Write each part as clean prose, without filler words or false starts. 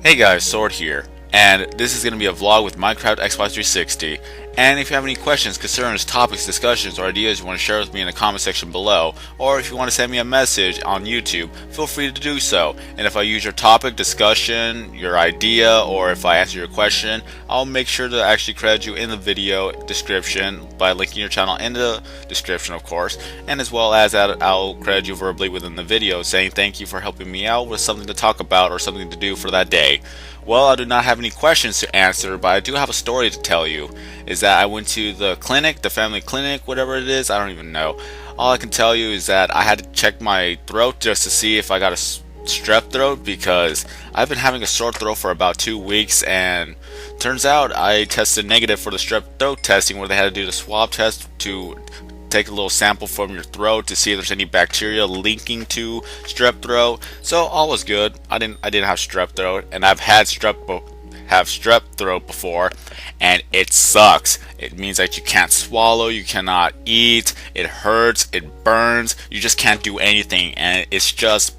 Hey guys, Sword here, and this is going to be a vlog with Minecraft Xbox 360. And if you have any questions, concerns, topics, discussions, or ideas you want to share with me in the comment section below, or if you want to send me a message on YouTube, feel free to do so. And if I use your topic, discussion, your idea, or if I answer your question, I'll make sure to actually credit you in the video description by linking your channel in the description, of course, and as well as that I'll credit you verbally within the video saying thank you for helping me out with something to talk about or something to do for that day. Well, I do not have any questions to answer, but I do have a story to tell you. Is that I went to the clinic, the family clinic, whatever it is, I don't even know. All I can tell you is that I had to check my throat just to see if I got a strep throat, because I've been having a sore throat for about 2 weeks, and turns out I tested negative for the strep throat testing, where they had to do the swab test to take a little sample from your throat to see if there's any bacteria linking to strep throat. So all was good. I didn't have strep throat, and I've had strep throat before, and it sucks. It means that you can't swallow, you cannot eat, it hurts, it burns, you just can't do anything, and it's just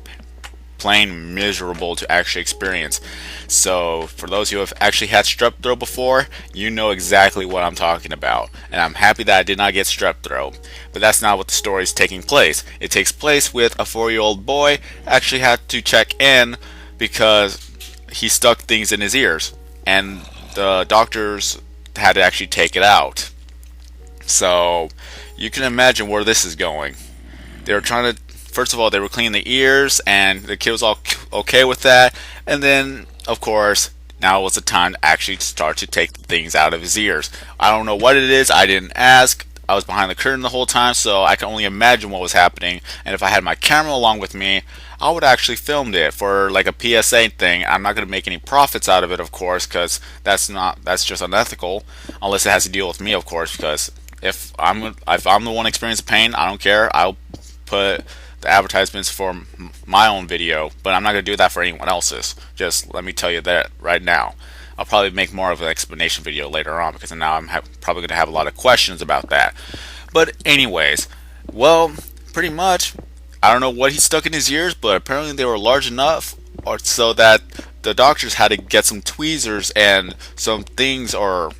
plain miserable to actually experience. So for those who have actually had strep throat before, you know exactly what I'm talking about, and I'm happy that I did not get strep throat. But that's not what the story is taking place. It takes place with a 4-year-old boy actually had to check in because he stuck things in his ears, and the doctors had to actually take it out. So you can imagine where this is going. They were trying to, first of all, they were cleaning the ears, and the kid was all okay with that. And then, of course, now was the time to actually start to take the things out of his ears. I don't know what it is. I didn't ask. I was behind the curtain the whole time, so I can only imagine what was happening. And if I had my camera along with me, I would actually filmed it for like a PSA thing. I'm not going to make any profits out of it, of course, because that's just unethical, unless it has to deal with me, of course. Because if I'm the one experiencing pain, I don't care. I'll put the advertisements for my own video, but I'm not going to do that for anyone else's. Just let me tell you that right now. I'll probably make more of an explanation video later on, because now I'm probably going to have a lot of questions about that. But anyways, well, pretty much, I don't know what he stuck in his ears, but apparently they were large enough or so that the doctors had to get some tweezers and some things or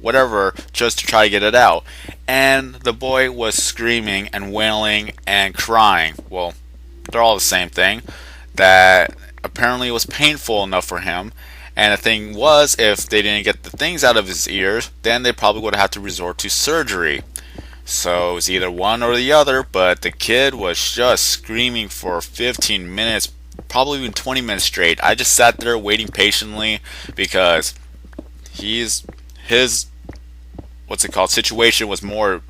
whatever just to try to get it out. And the boy was screaming and wailing and crying. Well, they're all the same thing. That apparently it was painful enough for him. And the thing was, if they didn't get the things out of his ears, then they probably would have to resort to surgery. So it's either one or the other, but the kid was just screaming for 15 minutes, probably even 20 minutes straight. I just sat there waiting patiently because his what's it called situation was more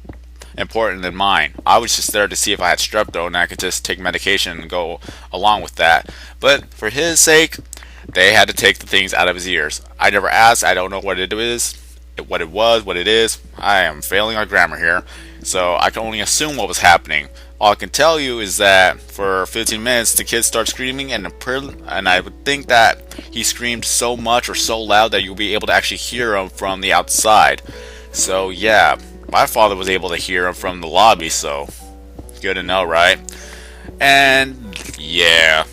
important than mine. I was just there to see if I had strep throat, and I could just take medication and go along with that. But for his sake, they had to take the things out of his ears. I never asked. I don't know what it is, what it was, what it is. I am failing our grammar here, so I can only assume what was happening. All I can tell you is that for 15 minutes the kid starts screaming, and I would think that he screamed so much or so loud that you'll be able to actually hear him from the outside. So yeah, my father was able to hear him from the lobby, so good to know, right? And yeah,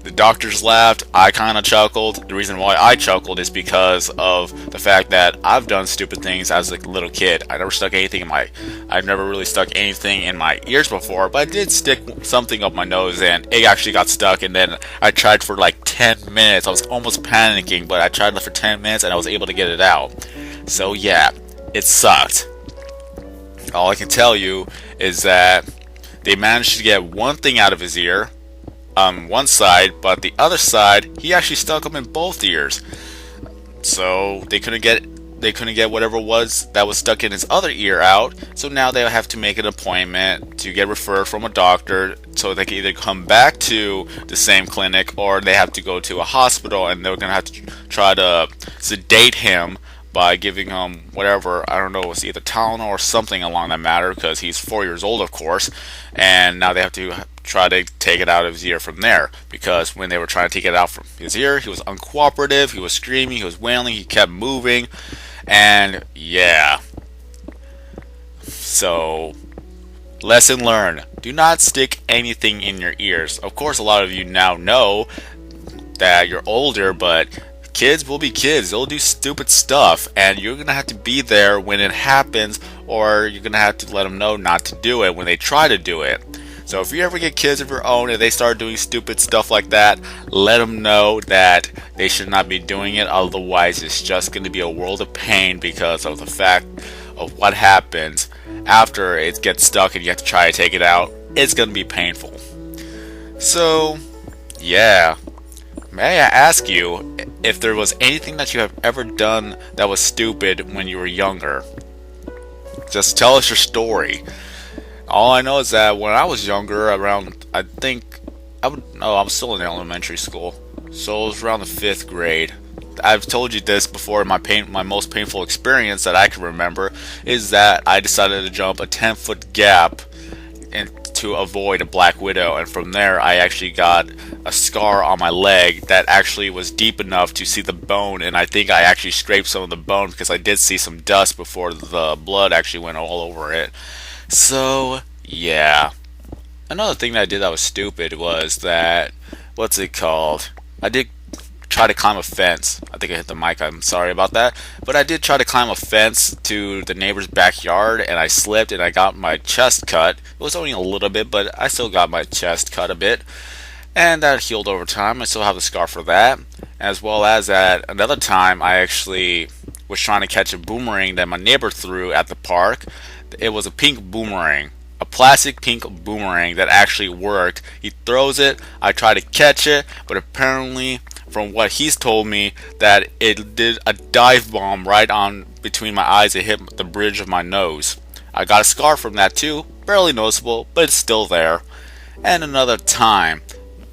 the doctors laughed. I kind of chuckled. The reason why I chuckled is because of the fact that I've done stupid things as a little kid. I've never really stuck anything in my ears before, but I did stick something up my nose, and it actually got stuck. And then I tried for like 10 minutes. I was almost panicking, but I tried for 10 minutes, and I was able to get it out. So yeah, it sucked. All I can tell you is that they managed to get one thing out of his ear on one side, but the other side he actually stuck them in both ears. So they couldn't get whatever was that was stuck in his other ear out. So now they have to make an appointment to get referred from a doctor, so they can either come back to the same clinic or they have to go to a hospital, and they're gonna have to try to sedate him by giving him whatever, I don't know, it was either Tylenol or something along that matter, because he's 4 years old, of course. And now they have to try to take it out of his ear from there, because when they were trying to take it out from his ear, he was uncooperative, he was screaming, he was wailing, he kept moving, and yeah. So, lesson learned: do not stick anything in your ears. Of course, a lot of you now know that you're older, but kids will be kids. They'll do stupid stuff, and you're gonna have to be there when it happens, or you're gonna have to let them know not to do it when they try to do it. So if you ever get kids of your own and they start doing stupid stuff like that, let them know that they should not be doing it. Otherwise, it's just going to be a world of pain because of the fact of what happens after it gets stuck and you have to try to take it out. It's going to be painful. So, yeah. May I ask you if there was anything that you have ever done that was stupid when you were younger? Just tell us your story. All I know is that when I was younger, around, I think, I was still in elementary school, so it was around the 5th grade. I've told you this before. My most painful experience that I can remember is that I decided to jump a 10-foot gap and to avoid a black widow, and from there I actually got a scar on my leg that actually was deep enough to see the bone, and I think I actually scraped some of the bone because I did see some dust before the blood actually went all over it. So, yeah. Another thing that I did that was stupid was that, what's it called? I did try to climb a fence. I think I hit the mic, I'm sorry about that. But I did try to climb a fence to the neighbor's backyard, and I slipped and I got my chest cut. It was only a little bit, but I still got my chest cut a bit. And that healed over time. I still have the scar for that. As well as that another time I actually was trying to catch a boomerang that my neighbor threw at the park. It was a pink boomerang, a plastic pink boomerang that actually worked. He throws it, I try to catch it, but apparently, from what he's told me, that it did a dive bomb right on between my eyes. It hit the bridge of my nose. I got a scar from that too, barely noticeable, but it's still there. And another time,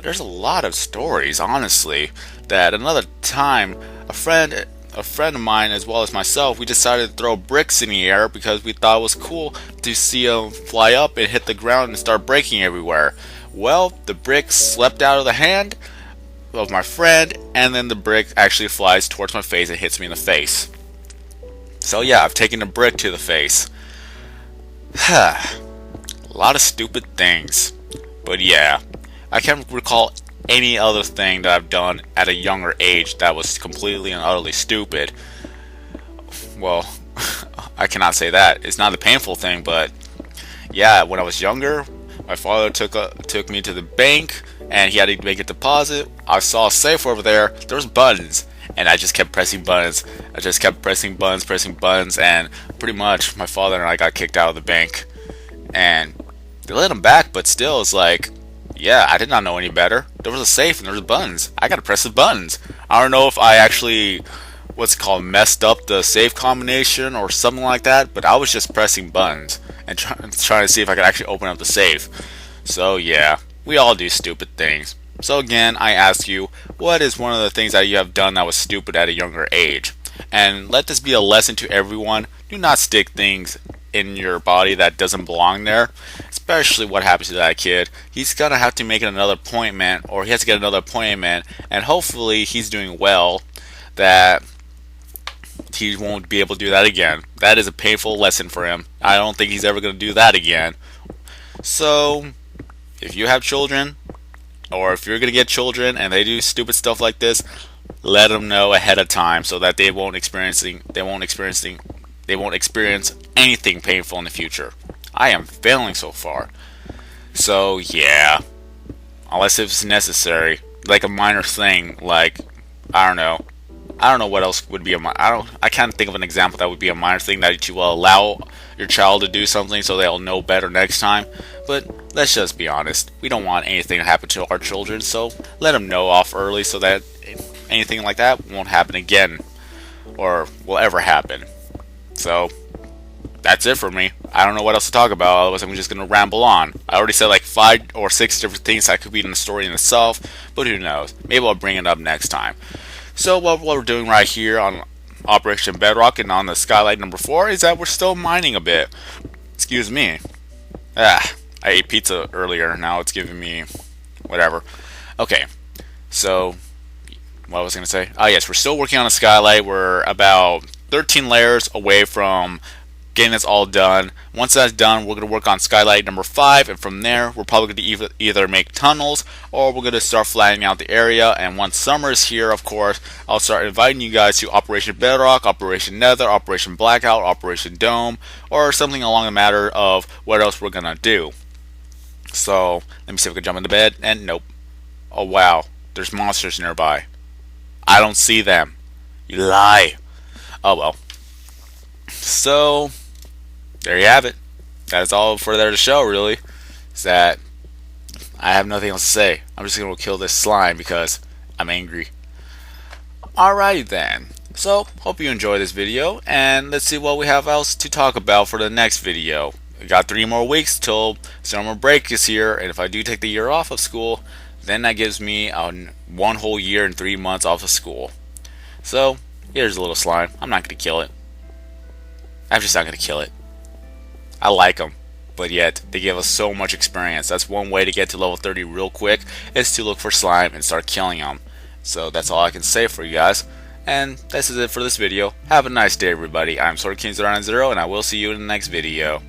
there's a lot of stories, honestly, that another time, a friend of mine as well as myself, we decided to throw bricks in the air because we thought it was cool to see them fly up and hit the ground and start breaking everywhere. Well, the brick slipped out of the hand of my friend, and then the brick actually flies towards my face and hits me in the face. So yeah, I've taken a brick to the face. A lot of stupid things. But yeah, I can't recall any other thing that I've done at a younger age that was completely and utterly stupid. Well, I cannot say that. It's not a painful thing, but yeah, when I was younger, my father took me to the bank, and he had to make a deposit. I saw a safe over there. There was buttons, and I just kept pressing buttons. I just kept pressing buttons, and pretty much my father and I got kicked out of the bank. And they let him back, but still, it's like, yeah, I did not know any better. There was a safe and there was buttons. I gotta press the buttons. I don't know if I actually, messed up the safe combination or something like that, but I was just pressing buttons and trying to see if I could actually open up the safe. So yeah, we all do stupid things. So again, I ask you, what is one of the things that you have done that was stupid at a younger age? And let this be a lesson to everyone. Do not stick things in your body that doesn't belong there, especially what happens to that kid. He's gonna have to make another appointment, or he has to get another appointment, and hopefully he's doing well, that he won't be able to do that again. That is a painful lesson for him. I don't think he's ever gonna do that again. So if you have children, or if you're gonna get children and they do stupid stuff like this, let them know ahead of time so that they won't experience anything painful in the future. I am failing so far. So yeah, unless it's necessary, like a minor thing, like I don't know what else would be I can't think of an example that would be a minor thing that you will allow your child to do something so they'll know better next time. But let's just be honest, we don't want anything to happen to our children, so let them know off early so that anything like that won't happen again, or will ever happen. So that's it for me. I don't know what else to talk about, otherwise I'm just going to ramble on. I already said like 5 or 6 different things that could be in the story in itself, but who knows. Maybe I'll bring it up next time. So what we're doing right here on Operation Bedrock and on the Skylight number 4 is that we're still mining a bit. Excuse me. I ate pizza earlier, now it's giving me whatever. Okay, so what was I going to say? Oh yes, we're still working on a Skylight. We're about 13 layers away from getting this all done. Once that's done, we're going to work on skylight number 5, and from there we're probably going to either make tunnels or we're going to start flattening out the area. And once summer is here, of course, I'll start inviting you guys to Operation Bedrock, Operation Nether, Operation Blackout, Operation Dome, or something along the matter of what else we're going to do. So let me see if we can jump into bed, and nope. Oh wow, there's monsters nearby. I don't see them. You lie. Oh well. So there you have it. That is all for there to show, really. Is that I have nothing else to say. I'm just gonna kill this slime because I'm angry. Alrighty then. So hope you enjoyed this video, and let's see what we have else to talk about for the next video. We got 3 more weeks till summer break is here, and if I do take the year off of school, then that gives me 1 whole year and 3 months off of school. So here's a little slime. I'm not gonna kill it. I'm just not gonna kill it. I like them, but yet they give us so much experience. That's one way to get to level 30 real quick, is to look for slime and start killing them. So that's all I can say for you guys. And this is it for this video. Have a nice day, everybody. I'm SwordKing090, and I will see you in the next video.